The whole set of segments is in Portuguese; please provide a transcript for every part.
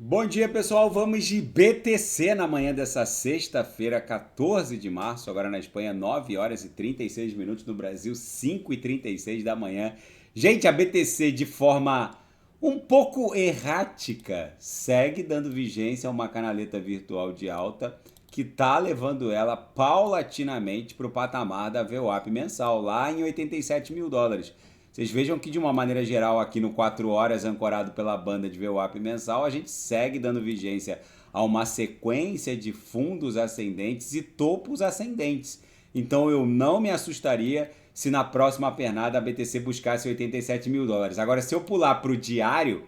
Bom dia, pessoal. Vamos de BTC na manhã dessa sexta-feira, 14 de março. Agora na Espanha, 9 horas e 36 minutos. No Brasil, 5 e 36 da manhã. Gente, a BTC, de forma um pouco errática, segue dando vigência a uma canaleta virtual de alta que está levando ela paulatinamente para o patamar da VWAP mensal, lá em 87 mil dólares. Vocês vejam que, de uma maneira geral, aqui no 4 horas, ancorado pela banda de VWAP mensal, a gente segue dando vigência a uma sequência de fundos ascendentes e topos ascendentes. Então eu não me assustaria se na próxima pernada a BTC buscasse 87 mil dólares. Agora, se eu pular para o diário,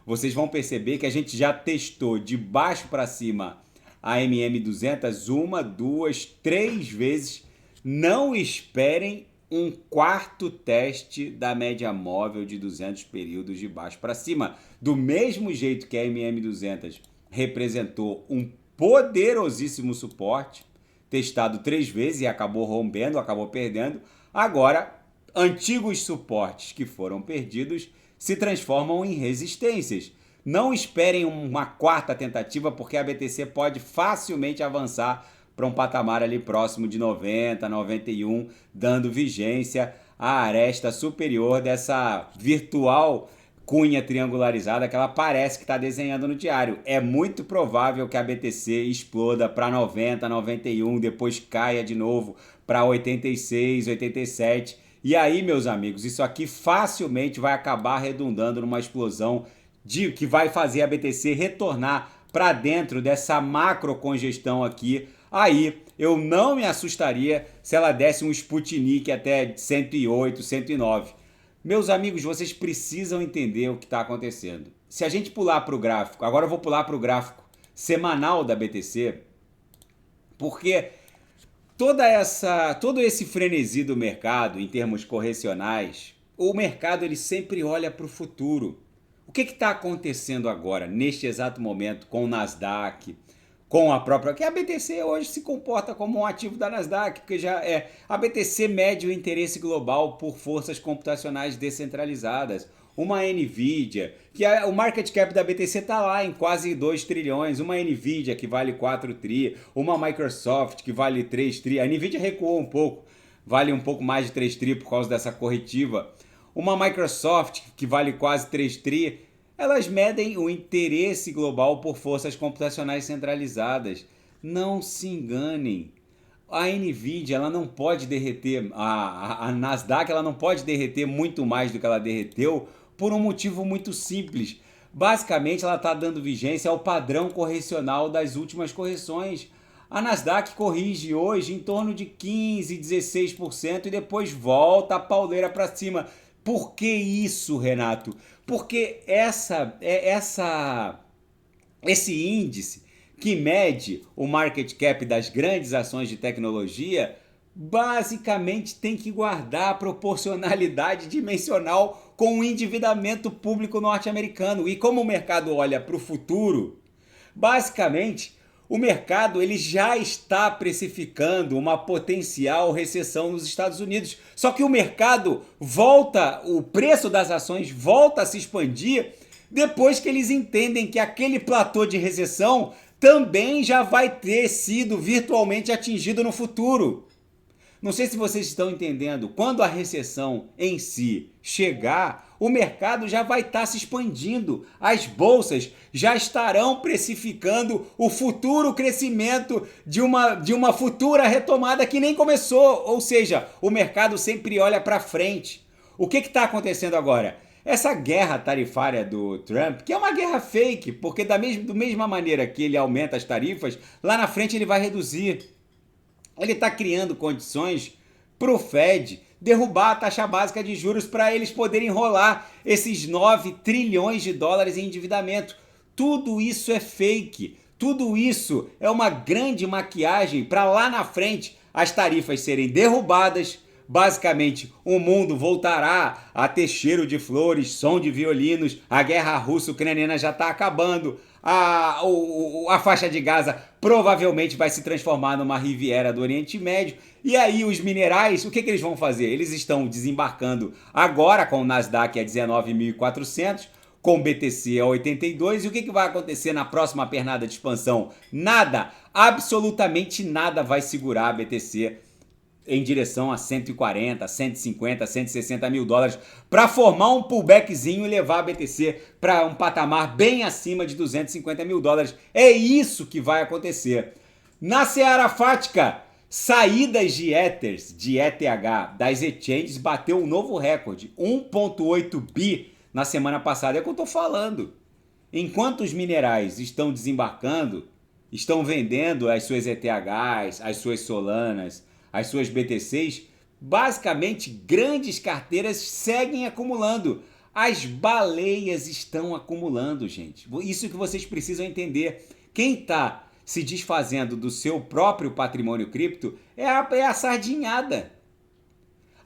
vocês vão perceber que a gente já testou de baixo para cima a MM200 uma, duas, três vezes. Não esperem um quarto teste da média móvel de 200 períodos de baixo para cima. Do mesmo jeito que a MM200 representou um poderosíssimo suporte, testado três vezes e acabou rompendo, acabou perdendo, agora antigos suportes que foram perdidos se transformam em resistências. Não esperem uma quarta tentativa, porque a BTC pode facilmente avançar para um patamar ali próximo de 90, 91, dando vigência à aresta superior dessa virtual cunha triangularizada que ela parece que está desenhando no diário. É muito provável que a BTC exploda para 90, 91, depois caia de novo para 86, 87. E aí, meus amigos, isso aqui facilmente vai acabar redundando numa explosão que vai fazer a BTC retornar para dentro dessa macro congestão aqui. Aí eu não me assustaria se ela desse um Sputnik até 108, 109. Meus amigos, vocês precisam entender o que está acontecendo. Se a gente pular para o gráfico, agora eu vou pular para o gráfico semanal da BTC, porque todo esse frenesi do mercado em termos correcionais, o mercado ele sempre olha para o futuro. O que está acontecendo agora, neste exato momento, com o Nasdaq, com a própria... que a BTC hoje se comporta como um ativo da Nasdaq, porque já é... A BTC mede o interesse global por forças computacionais descentralizadas. Uma Nvidia, o market cap da BTC está lá em quase 2 trilhões, uma Nvidia que vale 4 tri, uma Microsoft que vale 3 tri, a Nvidia recuou um pouco, vale um pouco mais de 3 tri por causa dessa corretiva, uma Microsoft que vale quase 3 tri, elas medem o interesse global por forças computacionais centralizadas. Não se enganem. A Nvidia ela não pode derreter, a Nasdaq ela não pode derreter muito mais do que ela derreteu por um motivo muito simples. Basicamente ela está dando vigência ao padrão correcional das últimas correções. A Nasdaq corrige hoje em torno de 15, 16% e depois volta a pauleira para cima. Por que isso, Renato? Porque esse índice que mede o market cap das grandes ações de tecnologia basicamente tem que guardar a proporcionalidade dimensional com o endividamento público norte-americano. E como o mercado olha para o futuro, basicamente o mercado ele já está precificando uma potencial recessão nos Estados Unidos. Só que o mercado o preço das ações volta a se expandir depois que eles entendem que aquele platô de recessão também já vai ter sido virtualmente atingido no futuro. Não sei se vocês estão entendendo, quando a recessão em si chegar, o mercado já vai estar se expandindo, as bolsas já estarão precificando o futuro crescimento de uma futura retomada que nem começou, ou seja, o mercado sempre olha para frente. O que está acontecendo agora? Essa guerra tarifária do Trump, que é uma guerra fake, porque da mesma maneira que ele aumenta as tarifas, lá na frente ele vai reduzir. Ele está criando condições para o Fed derrubar a taxa básica de juros para eles poderem enrolar esses 9 trilhões de dólares em endividamento. Tudo isso é fake. Tudo isso é uma grande maquiagem para lá na frente as tarifas serem derrubadas. Basicamente, o mundo voltará a ter cheiro de flores, som de violinos, a guerra russo-ucraniana já está acabando, a faixa de Gaza provavelmente vai se transformar numa Riviera do Oriente Médio, e aí os minerais, o que eles vão fazer? Eles estão desembarcando agora com o Nasdaq a 19.400, com BTC a 82. E o que vai acontecer na próxima pernada de expansão? Nada, absolutamente nada vai segurar a BTC em direção a 140, 150, 160 mil dólares para formar um pullbackzinho e levar a BTC para um patamar bem acima de 250 mil dólares. É isso que vai acontecer. Na seara fática, saídas de Ethers, de ETH, das exchanges, bateu um novo recorde, 1,8 bi na semana passada. É o que eu estou falando. Enquanto os minerais estão desembarcando, estão vendendo as suas ETHs, as suas Solanas, as suas BTCs, basicamente grandes carteiras seguem acumulando. As baleias estão acumulando, gente. Isso que vocês precisam entender. Quem está se desfazendo do seu próprio patrimônio cripto é a sardinhada.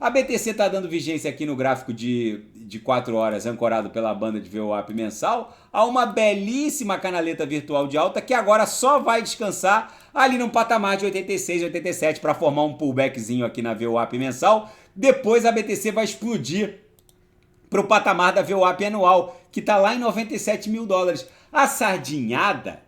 A BTC está dando vigência aqui no gráfico de 4 horas, ancorado pela banda de VWAP mensal, a uma belíssima canaleta virtual de alta que agora só vai descansar ali no patamar de 86, 87 para formar um pullbackzinho aqui na VWAP mensal. Depois a BTC vai explodir para o patamar da VWAP anual, que está lá em 97 mil dólares. A sardinhada,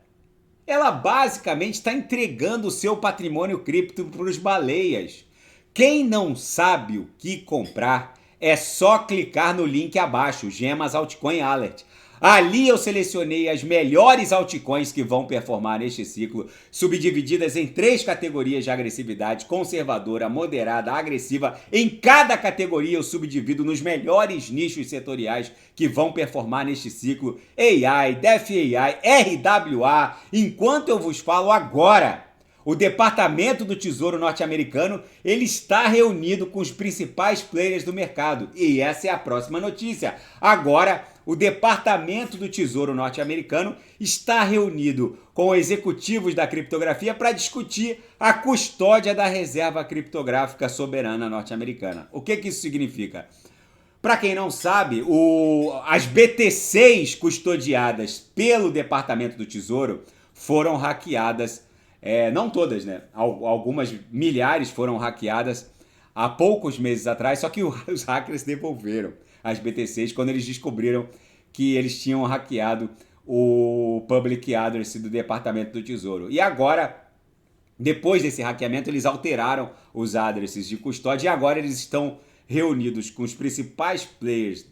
ela basicamente está entregando o seu patrimônio cripto para os baleias. Quem não sabe o que comprar, é só clicar no link abaixo, Gemas Altcoin Alert. Ali eu selecionei as melhores altcoins que vão performar neste ciclo, subdivididas em 3 categorias de agressividade: conservadora, moderada, agressiva. Em cada categoria eu subdivido nos melhores nichos setoriais que vão performar neste ciclo: AI, DeFi, RWA. Enquanto eu vos falo agora, o Departamento do Tesouro norte-americano, ele está reunido com os principais players do mercado. E essa é a próxima notícia. Agora, o Departamento do Tesouro norte-americano está reunido com executivos da criptografia para discutir a custódia da reserva criptográfica soberana norte-americana. O que isso significa? Para quem não sabe, as BTCs custodiadas pelo Departamento do Tesouro foram hackeadas. Não todas, né? Algumas milhares foram hackeadas há poucos meses atrás, só que os hackers devolveram as BTCs quando eles descobriram que eles tinham hackeado o public address do Departamento do Tesouro. E agora, depois desse hackeamento, eles alteraram os addresses de custódia e agora eles estão reunidos com os principais players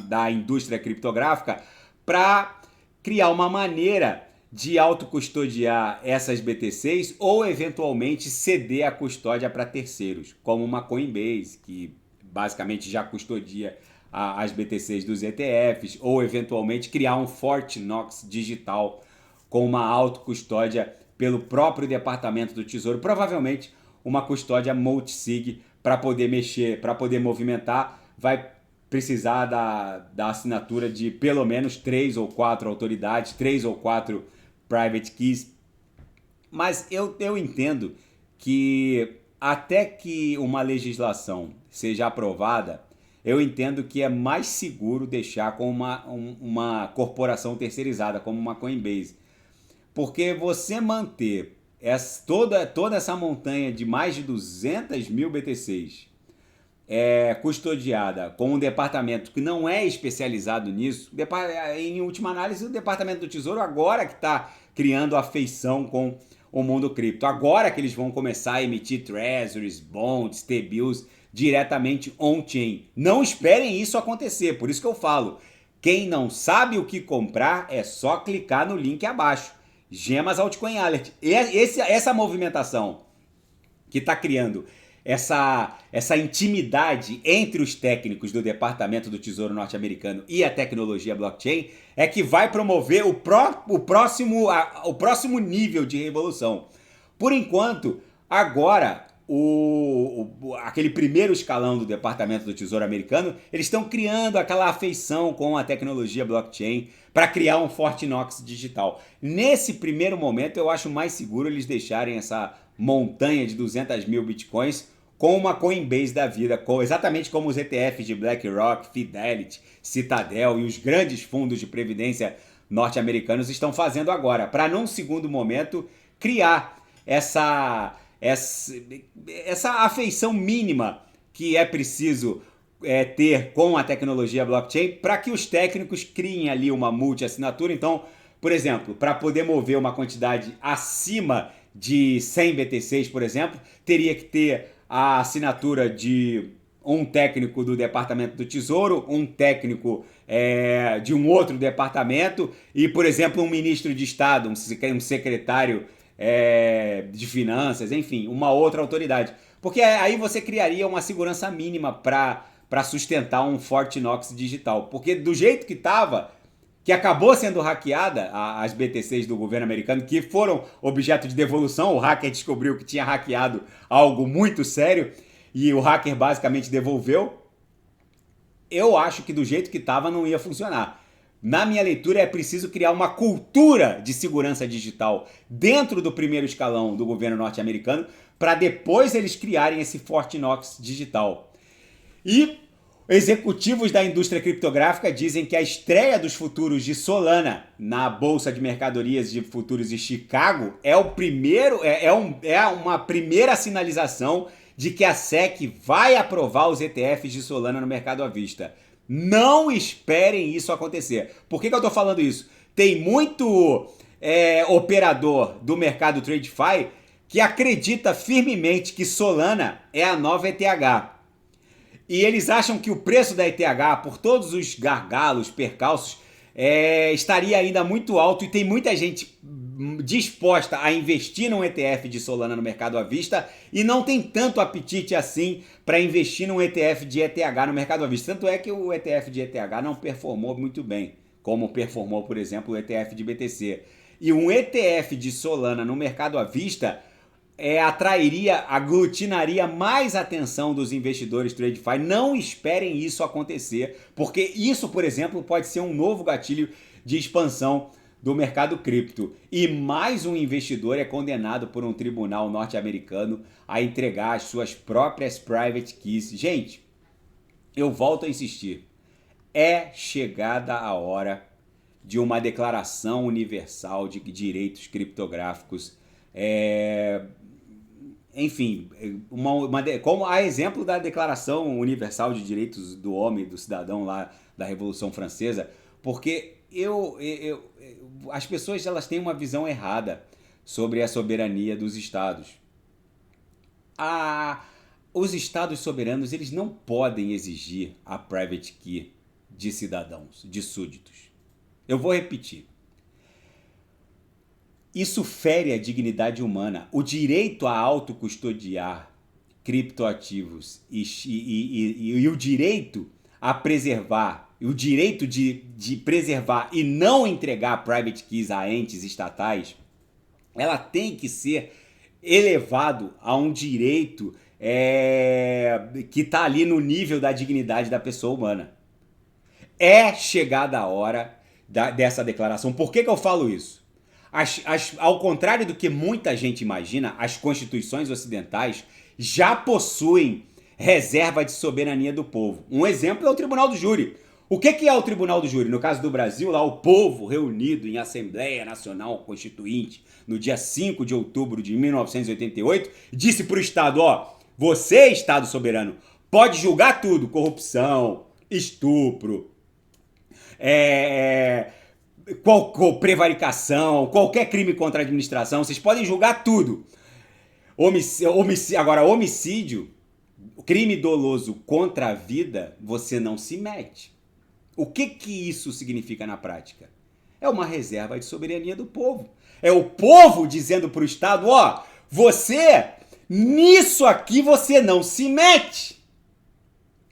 da indústria criptográfica para criar uma maneira de autocustodiar essas BTCs ou eventualmente ceder a custódia para terceiros, como uma Coinbase, que basicamente já custodia as BTCs dos ETFs, ou eventualmente criar um Fort Knox digital com uma autocustódia pelo próprio Departamento do Tesouro, provavelmente uma custódia multisig para poder mexer, para poder movimentar, vai precisar da assinatura de pelo menos 3 ou 4 autoridades, 3 ou 4 private keys. Mas eu entendo que até que uma legislação seja aprovada, eu entendo que é mais seguro deixar com uma corporação terceirizada, como uma Coinbase. Porque você manter toda essa montanha de mais de 200 mil BTCs custodiada com um departamento que não é especializado nisso, em última análise, o Departamento do Tesouro agora que está criando afeição com o mundo cripto. Agora que eles vão começar a emitir treasuries, bonds, T-bills diretamente on-chain. Não esperem isso acontecer, por isso que eu falo. Quem não sabe o que comprar é só clicar no link abaixo. Gemas Altcoin Alert. Essa movimentação que está criando essa intimidade entre os técnicos do Departamento do Tesouro norte-americano e a tecnologia blockchain é que vai promover o próximo nível de revolução. Por enquanto, agora, aquele primeiro escalão do Departamento do Tesouro americano, eles estão criando aquela afeição com a tecnologia blockchain para criar um Fort Knox digital. Nesse primeiro momento, eu acho mais seguro eles deixarem essa montanha de 200 mil bitcoins com uma Coinbase da vida, exatamente como os ETFs de BlackRock, Fidelity, Citadel e os grandes fundos de previdência norte-americanos estão fazendo agora, para num segundo momento criar essa afeição mínima que é preciso ter com a tecnologia blockchain para que os técnicos criem ali uma multi-assinatura. Então, por exemplo, para poder mover uma quantidade acima de 100 BTCs, por exemplo, teria que ter a assinatura de um técnico do Departamento do Tesouro, um técnico de um outro departamento e, por exemplo, um ministro de Estado, um secretário de Finanças, enfim, uma outra autoridade. Porque aí você criaria uma segurança mínima para sustentar um Fort Knox digital. Porque do jeito que estava, que acabou sendo hackeada, as BTCs do governo americano, que foram objeto de devolução, o hacker descobriu que tinha hackeado algo muito sério e o hacker basicamente devolveu. Eu acho que do jeito que estava não ia funcionar. Na minha leitura, é preciso criar uma cultura de segurança digital dentro do primeiro escalão do governo norte-americano para depois eles criarem esse Fort Knox digital. E executivos da indústria criptográfica dizem que a estreia dos futuros de Solana na Bolsa de Mercadorias de Futuros de Chicago é uma primeira sinalização de que a SEC vai aprovar os ETFs de Solana no mercado à vista. Não esperem isso acontecer. Por que eu estou falando isso? Tem muito operador do mercado TradeFi que acredita firmemente que Solana é a nova ETH. E eles acham que o preço da ETH, por todos os gargalos, percalços, estaria ainda muito alto e tem muita gente disposta a investir num ETF de Solana no mercado à vista e não tem tanto apetite assim para investir num ETF de ETH no mercado à vista. Tanto é que o ETF de ETH não performou muito bem, como performou, por exemplo, o ETF de BTC. E um ETF de Solana no mercado à vista aglutinaria mais atenção dos investidores TradeFi. Não esperem isso acontecer, porque isso, por exemplo, pode ser um novo gatilho de expansão do mercado cripto. E mais um investidor é condenado por um tribunal norte-americano a entregar as suas próprias private keys. Gente, eu volto a insistir. É chegada a hora de uma declaração universal de direitos criptográficos. Enfim, como a exemplo da Declaração Universal de Direitos do Homem e do Cidadão lá da Revolução Francesa, porque as pessoas elas têm uma visão errada sobre a soberania dos estados. Os estados soberanos eles não podem exigir a private key de cidadãos, de súditos. Eu vou repetir. Isso fere a dignidade humana. O direito a autocustodiar criptoativos e o direito a preservar, o direito de preservar e não entregar private keys a entes estatais, ela tem que ser elevado a um direito que está ali no nível da dignidade da pessoa humana. É chegada a hora dessa declaração. Por que eu falo isso? Ao contrário do que muita gente imagina, as constituições ocidentais já possuem reserva de soberania do povo. Um exemplo é o Tribunal do Júri. O que é o Tribunal do Júri? No caso do Brasil, lá o povo reunido em Assembleia Nacional Constituinte no dia 5 de outubro de 1988 disse para o Estado, você, Estado soberano, pode julgar tudo, corrupção, estupro, prevaricação, qualquer crime contra a administração, vocês podem julgar tudo. Agora, homicídio, crime doloso contra a vida, você não se mete. O que isso significa na prática? É uma reserva de soberania do povo. É o povo dizendo para o Estado, nisso aqui você não se mete.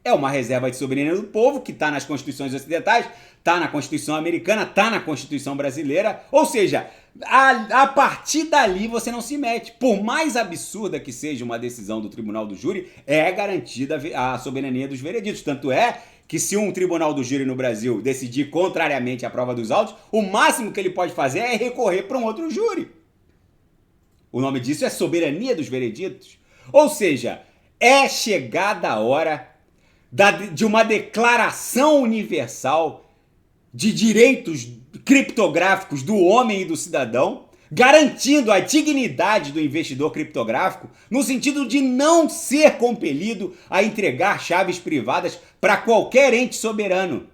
É uma reserva de soberania do povo que está nas constituições ocidentais, está na Constituição americana, está na Constituição brasileira. Ou seja, a partir dali você não se mete. Por mais absurda que seja uma decisão do Tribunal do Júri, é garantida a soberania dos vereditos. Tanto é que se um Tribunal do Júri no Brasil decidir contrariamente à prova dos autos, o máximo que ele pode fazer é recorrer para um outro júri. O nome disso é soberania dos vereditos. Ou seja, é chegada a hora de uma declaração universal de direitos criptográficos do homem e do cidadão, garantindo a dignidade do investidor criptográfico no sentido de não ser compelido a entregar chaves privadas para qualquer ente soberano.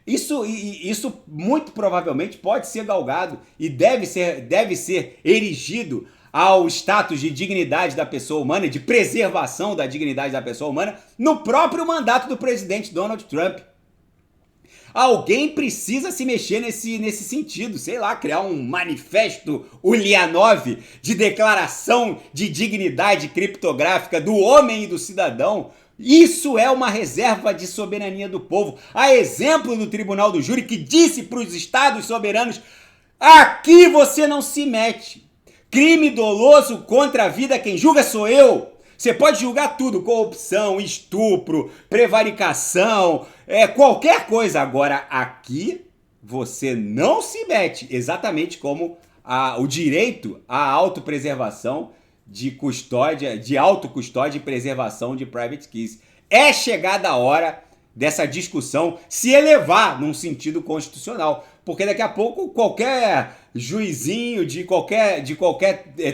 Isso muito provavelmente pode ser galgado e deve ser erigido ao status de dignidade da pessoa humana, de preservação da dignidade da pessoa humana, no próprio mandato do presidente Donald Trump. Alguém precisa se mexer nesse sentido, sei lá, criar um manifesto Ulianov de declaração de dignidade criptográfica do homem e do cidadão. Isso é uma reserva de soberania do povo. A exemplo do Tribunal do Júri, que disse para os estados soberanos: aqui você não se mete. Crime doloso contra a vida, quem julga sou eu. Você pode julgar tudo, corrupção, estupro, prevaricação, qualquer coisa. Agora, aqui você não se mete, exatamente como o direito à autopreservação de custódia, de autocustódia e preservação de private keys. É chegada a hora dessa discussão se elevar num sentido constitucional, porque daqui a pouco qualquer juizinho de qualquer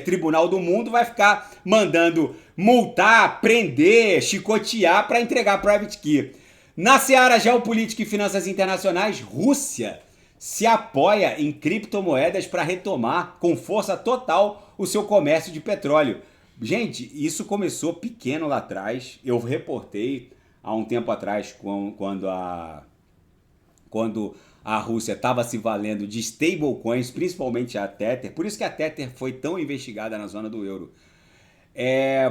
tribunal do mundo vai ficar mandando multar, prender, chicotear para entregar private key. Na seara geopolítica e finanças internacionais, Rússia se apoia em criptomoedas para retomar com força total o seu comércio de petróleo. Gente, isso começou pequeno lá atrás. Eu reportei há um tempo atrás, quando a Rússia estava se valendo de stablecoins, principalmente a Tether. Por isso que a Tether foi tão investigada na zona do euro.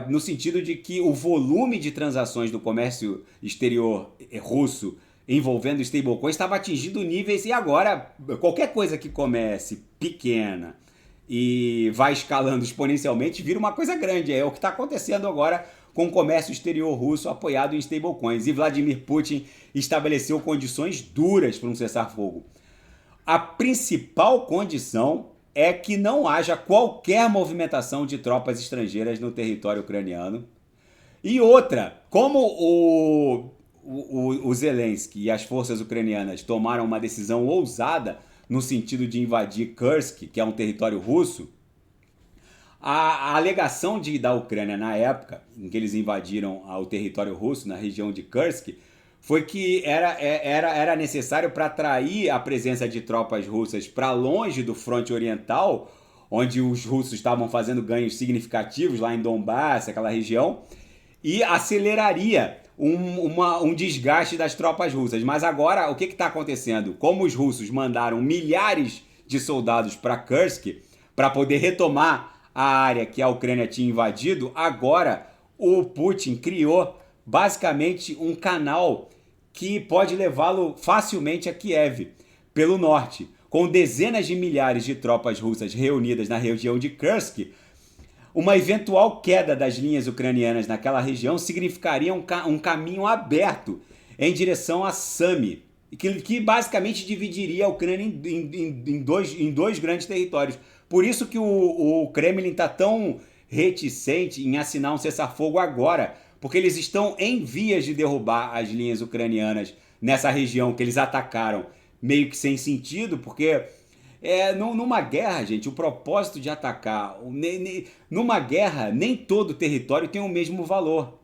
No sentido de que o volume de transações do comércio exterior russo envolvendo stablecoins estava atingindo níveis, e agora qualquer coisa que comece pequena e vai escalando exponencialmente vira uma coisa grande. É o que está acontecendo agora com o comércio exterior russo apoiado em stablecoins. E Vladimir Putin estabeleceu condições duras para um cessar-fogo. A principal condição é que não haja qualquer movimentação de tropas estrangeiras no território ucraniano. E outra, como o Zelensky e as forças ucranianas tomaram uma decisão ousada no sentido de invadir Kursk, que é um território russo, a alegação da Ucrânia na época em que eles invadiram o território russo, na região de Kursk, foi que era necessário para atrair a presença de tropas russas para longe do fronte oriental, onde os russos estavam fazendo ganhos significativos lá em Donbass, aquela região, e aceleraria um desgaste das tropas russas. Mas agora, o que está acontecendo? Como os russos mandaram milhares de soldados para Kursk para poder retomar a área que a Ucrânia tinha invadido, agora o Putin criou basicamente um canal que pode levá-lo facilmente a Kiev, pelo norte. Com dezenas de milhares de tropas russas reunidas na região de Kursk, uma eventual queda das linhas ucranianas naquela região significaria um caminho aberto em direção a Sami, que basicamente dividiria a Ucrânia em dois grandes territórios. Por isso que o Kremlin está tão reticente em assinar um cessar-fogo agora, porque eles estão em vias de derrubar as linhas ucranianas nessa região que eles atacaram, meio que sem sentido, porque numa guerra, gente, o propósito de atacar, numa guerra, nem todo território tem o mesmo valor.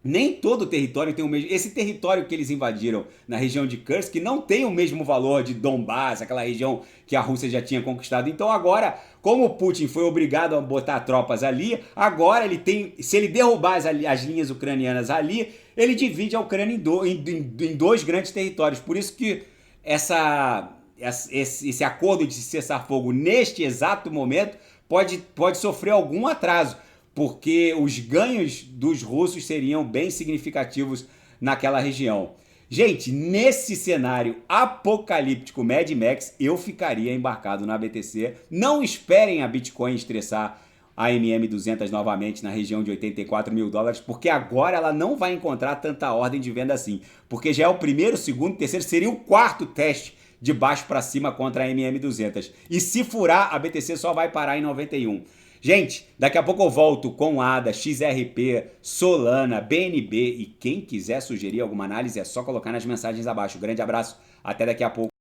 Nem todo território tem o mesmo... Esse território que eles invadiram na região de Kursk não tem o mesmo valor de Donbass, aquela região que a Rússia já tinha conquistado. Então agora, como o Putin foi obrigado a botar tropas ali, agora ele tem... Se ele derrubar as linhas ucranianas ali, ele divide a Ucrânia em dois grandes territórios. Por isso que esse acordo de cessar-fogo neste exato momento pode sofrer algum atraso, porque os ganhos dos russos seriam bem significativos naquela região. Gente, nesse cenário apocalíptico Mad Max, eu ficaria embarcado na BTC. Não esperem a Bitcoin estressar a MM200 novamente na região de 84 mil dólares, porque agora ela não vai encontrar tanta ordem de venda assim, porque já é o primeiro, segundo, terceiro, seria o quarto teste de baixo para cima contra a MM200. E se furar, a BTC só vai parar em 91. Gente, daqui a pouco eu volto com ADA, XRP, Solana, BNB, e quem quiser sugerir alguma análise é só colocar nas mensagens abaixo. Grande abraço, até daqui a pouco.